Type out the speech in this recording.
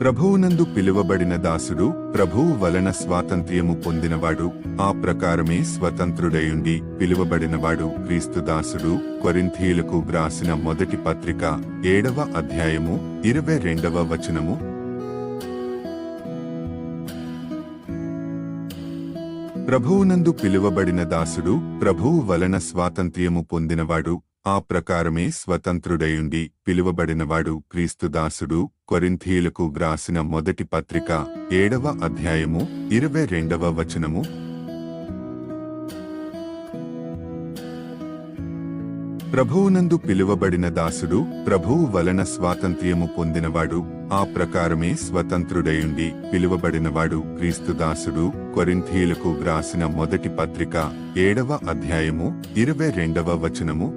ప్రభువునందు పిలువబడిన దాసుడు ప్రభువు వలన స్వాతంత్ర్యము పొందినవాడు, ఆ ప్రకారమే స్వతంత్రుడయుండి పిలువబడినవాడు క్రీస్తు దాసుడు. కొరింథీయులకు వ్రాసిన మొదటి పత్రిక 7వ అధ్యాయము 22వ వచనము. ప్రభువునందు పిలువబడిన దాసుడు ప్రభువు వలన స్వాతంత్ర్యము పొందినవాడు, ఆ ప్రకారమే స్వతంత్రుడయుండి పిలువబడినవాడు క్రీస్తు దాసుడు. కొరింథీయులకు వ్రాసిన మొదటి పత్రిక 7వ అధ్యాయము 22వ వచనము. ప్రభువునందు పిలువబడిన దాసుడు ప్రభువు వలన స్వాతంత్ర్యము పొందినవాడు, ఆ ప్రకారమే స్వతంత్రుడయుండి పిలువబడినవాడు క్రీస్తు దాసుడు. కొరింథీయులకు వ్రాసిన మొదటి పత్రిక 7వ అధ్యాయము 22వ వచనము.